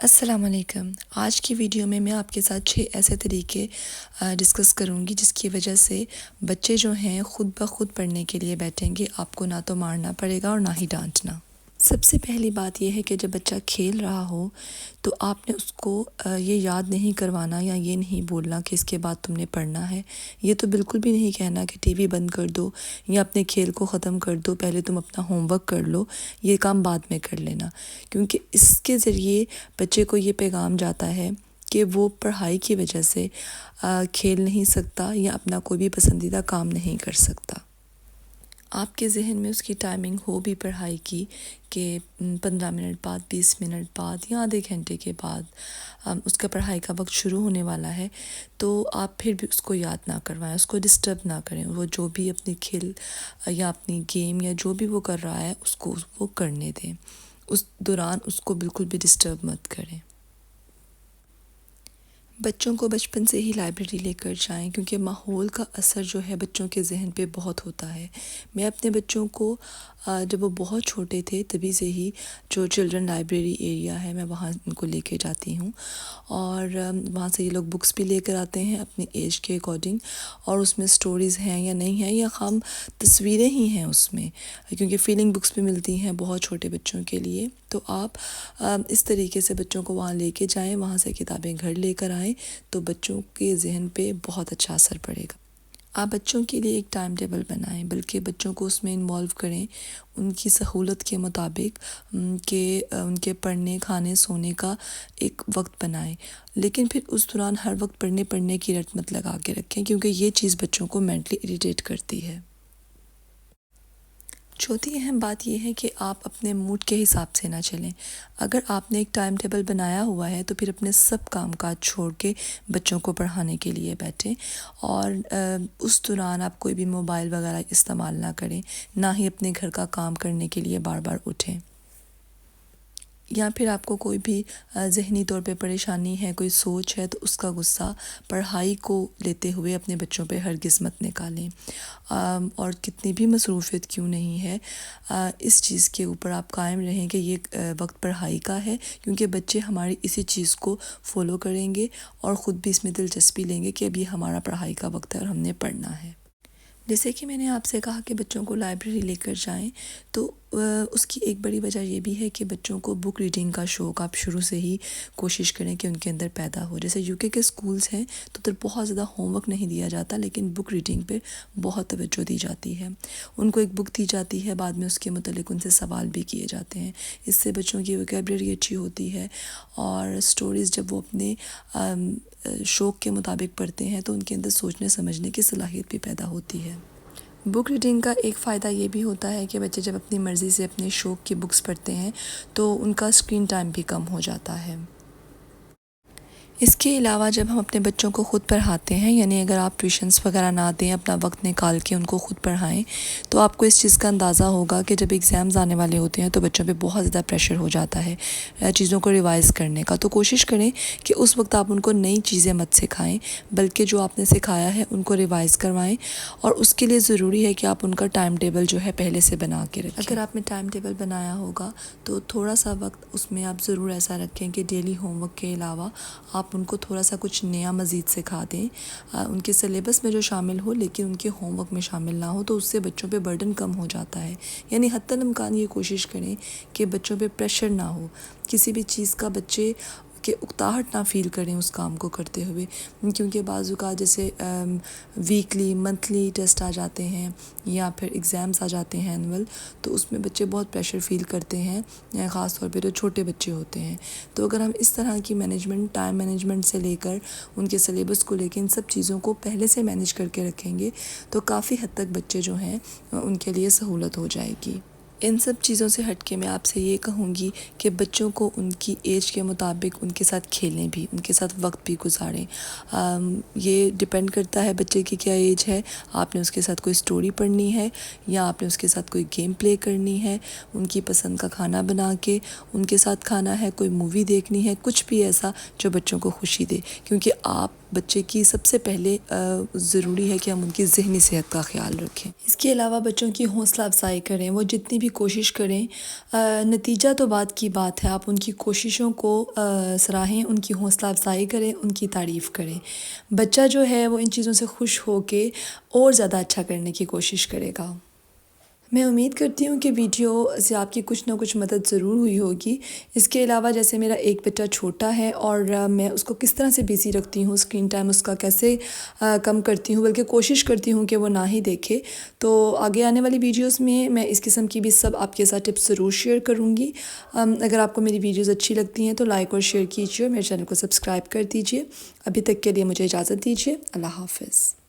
السلام علیکم۔ آج کی ویڈیو میں آپ کے ساتھ 6 ایسے طریقے ڈسکس کروں گی جس کی وجہ سے بچے جو ہیں خود بخود پڑھنے کے لیے بیٹھیں گے، آپ کو نہ تو مارنا پڑے گا اور نہ ہی ڈانٹنا۔ سب سے پہلی بات یہ ہے کہ جب بچہ کھیل رہا ہو تو آپ نے اس کو یہ یاد نہیں کروانا یا یہ نہیں بولنا کہ اس کے بعد تم نے پڑھنا ہے۔ یہ تو بالکل بھی نہیں کہنا کہ ٹی وی بند کر دو یا اپنے کھیل کو ختم کر دو، پہلے تم اپنا ہوم ورک کر لو، یہ کام بعد میں کر لینا، کیونکہ اس کے ذریعے بچے کو یہ پیغام جاتا ہے کہ وہ پڑھائی کی وجہ سے کھیل نہیں سکتا یا اپنا کوئی بھی پسندیدہ کام نہیں کر سکتا۔ آپ کے ذہن میں اس کی ٹائمنگ ہو بھی پڑھائی کی کہ 15 منٹ بعد، 20 منٹ بعد یا آدھے گھنٹے کے بعد اس کا پڑھائی کا وقت شروع ہونے والا ہے، تو آپ پھر بھی اس کو یاد نہ کروائیں، اس کو ڈسٹرب نہ کریں۔ وہ جو بھی اپنی کھیل یا اپنی گیم یا جو بھی وہ کر رہا ہے اس کو وہ کرنے دیں، اس دوران اس کو بالکل بھی ڈسٹرب مت کریں۔ بچوں کو بچپن سے ہی لائبریری لے کر جائیں، کیونکہ ماحول کا اثر جو ہے بچوں کے ذہن پہ بہت ہوتا ہے۔ میں اپنے بچوں کو جب وہ بہت چھوٹے تھے تبھی سے ہی جو چلڈرن لائبریری ایریا ہے میں وہاں ان کو لے کے جاتی ہوں، اور وہاں سے یہ لوگ بکس بھی لے کر آتے ہیں اپنی ایج کے اکارڈنگ، اور اس میں سٹوریز ہیں یا نہیں ہیں یا خام تصویریں ہی ہیں اس میں، کیونکہ فیلنگ بکس بھی ملتی ہیں بہت چھوٹے بچوں کے لیے۔ تو آپ اس طریقے سے بچوں کو وہاں لے کے جائیں، وہاں سے کتابیں گھر لے کر آئیں تو بچوں کے ذہن پہ بہت اچھا اثر پڑے گا۔ آپ بچوں کے لیے ایک ٹائم ٹیبل بنائیں، بلکہ بچوں کو اس میں انوالو کریں ان کی سہولت کے مطابق، کہ ان کے پڑھنے، کھانے، سونے کا ایک وقت بنائیں، لیکن پھر اس دوران ہر وقت پڑھنے کی رٹ مت لگا کے رکھیں، کیونکہ یہ چیز بچوں کو مینٹلی اریٹیٹ کرتی ہے۔ چوتھی اہم بات یہ ہے کہ آپ اپنے موڈ کے حساب سے نہ چلیں۔ اگر آپ نے ایک ٹائم ٹیبل بنایا ہوا ہے تو پھر اپنے سب کام کاج چھوڑ کے بچوں کو پڑھانے کے لیے بیٹھیں، اور اس دوران آپ کوئی بھی موبائل وغیرہ استعمال نہ کریں، نہ ہی اپنے گھر کا کام کرنے کے لیے بار بار اٹھیں۔ یا پھر آپ کو کوئی بھی ذہنی طور پہ پریشانی ہے، کوئی سوچ ہے، تو اس کا غصہ پڑھائی کو لیتے ہوئے اپنے بچوں پہ ہرگز مت نکالیں، اور کتنی بھی مصروفیت کیوں نہیں ہے، اس چیز کے اوپر آپ قائم رہیں کہ یہ وقت پڑھائی کا ہے، کیونکہ بچے ہماری اسی چیز کو فالو کریں گے اور خود بھی اس میں دلچسپی لیں گے کہ اب یہ ہمارا پڑھائی کا وقت ہے اور ہم نے پڑھنا ہے۔ جیسے کہ میں نے آپ سے کہا کہ بچوں کو لائبریری لے کر جائیں، تو اس کی ایک بڑی وجہ یہ بھی ہے کہ بچوں کو بک ریڈنگ کا شوق آپ شروع سے ہی کوشش کریں کہ ان کے اندر پیدا ہو۔ جیسے یو کے اسکولز ہیں تو ادھر بہت زیادہ ہوم ورک نہیں دیا جاتا، لیکن بک ریڈنگ پہ بہت توجہ دی جاتی ہے۔ ان کو ایک بک دی جاتی ہے، بعد میں اس کے متعلق ان سے سوال بھی کیے جاتے ہیں، اس سے بچوں کی ووکیبلری اچھی ہوتی ہے، اور سٹوریز جب وہ اپنے شوق کے مطابق پڑھتے ہیں تو ان کے اندر سوچنے سمجھنے کی صلاحیت بھی پیدا ہوتی ہے۔ بک ریڈنگ کا ایک فائدہ یہ بھی ہوتا ہے کہ بچے جب اپنی مرضی سے اپنے شوق کی بکس پڑھتے ہیں تو ان کا اسکرین ٹائم بھی کم ہو جاتا ہے۔ اس کے علاوہ جب ہم اپنے بچوں کو خود پڑھاتے ہیں، یعنی اگر آپ ٹیوشنز وغیرہ نہ دیں، اپنا وقت نکال کے ان کو خود پڑھائیں، تو آپ کو اس چیز کا اندازہ ہوگا کہ جب ایگزامز آنے والے ہوتے ہیں تو بچوں پہ بہت زیادہ پریشر ہو جاتا ہے چیزوں کو ریوائز کرنے کا۔ تو کوشش کریں کہ اس وقت آپ ان کو نئی چیزیں مت سکھائیں، بلکہ جو آپ نے سکھایا ہے ان کو ریوائز کروائیں، اور اس کے لیے ضروری ہے کہ آپ ان کا ٹائم ٹیبل جو ہے پہلے سے بنا کے رکھیں۔ اگر آپ نے ٹائم ٹیبل بنایا ہوگا تو تھوڑا سا وقت اس میں آپ ضرور ایسا رکھیں کہ ڈیلی ہوم ورک کے علاوہ آپ ان کو تھوڑا سا کچھ نیا مزید سکھا دیں، ان کے سلیبس میں جو شامل ہو لیکن ان کے ہوم ورک میں شامل نہ ہو، تو اس سے بچوں پہ برڈن کم ہو جاتا ہے۔ یعنی حتی الامکان یہ کوشش کریں کہ بچوں پہ پریشر نہ ہو، کسی بھی چیز کا بچے کہ اکتاہٹ نہ فیل کریں اس کام کو کرتے ہوئے، کیونکہ بعض اوقات جیسے ویکلی، منتھلی ٹیسٹ آ جاتے ہیں یا پھر ایگزامز آ جاتے ہیں اینول، تو اس میں بچے بہت پریشر فیل کرتے ہیں، خاص طور پہ جو چھوٹے بچے ہوتے ہیں۔ تو اگر ہم اس طرح کی مینجمنٹ، ٹائم مینجمنٹ سے لے کر ان کے سلیبس کو لے کے ان سب چیزوں کو پہلے سے مینیج کر کے رکھیں گے تو کافی حد تک بچے جو ہیں ان کے لیے سہولت ہو جائے گی۔ ان سب چیزوں سے ہٹ کے میں آپ سے یہ کہوں گی کہ بچوں کو ان کی ایج کے مطابق ان کے ساتھ کھیلیں بھی، ان کے ساتھ وقت بھی گزاریں۔ یہ ڈیپینڈ کرتا ہے بچے کی کیا ایج ہے، آپ نے اس کے ساتھ کوئی سٹوری پڑھنی ہے یا آپ نے اس کے ساتھ کوئی گیم پلے کرنی ہے، ان کی پسند کا کھانا بنا کے ان کے ساتھ کھانا ہے، کوئی مووی دیکھنی ہے، کچھ بھی ایسا جو بچوں کو خوشی دے، کیونکہ آپ بچے کی سب سے پہلے ضروری ہے کہ ہم ان کی ذہنی صحت کا خیال رکھیں۔ اس کے علاوہ بچوں کی حوصلہ افزائی کریں، وہ جتنی بھی کوشش کریں، نتیجہ تو بعد کی بات ہے، آپ ان کی کوششوں کو سراہیں، ان کی حوصلہ افزائی کریں، ان کی تعریف کریں۔ بچہ جو ہے وہ ان چیزوں سے خوش ہو کے اور زیادہ اچھا کرنے کی کوشش کرے گا۔ میں امید کرتی ہوں کہ ویڈیو سے آپ کی کچھ نہ کچھ مدد ضرور ہوئی ہوگی۔ اس کے علاوہ جیسے میرا ایک بیٹا چھوٹا ہے اور میں اس کو کس طرح سے بیزی رکھتی ہوں، اسکرین ٹائم اس کا کیسے کم کرتی ہوں، بلکہ کوشش کرتی ہوں کہ وہ نہ ہی دیکھے، تو آگے آنے والی ویڈیوز میں اس قسم کی بھی سب آپ کے ساتھ ٹپس ضرور شیئر کروں گی۔ اگر آپ کو میری ویڈیوز اچھی لگتی ہیں تو لائک اور شیئر کیجیے اور میرے چینل کو سبسکرائب کر دیجیے۔ ابھی تک کے لیے مجھے اجازت دیجیے۔ اللہ حافظ۔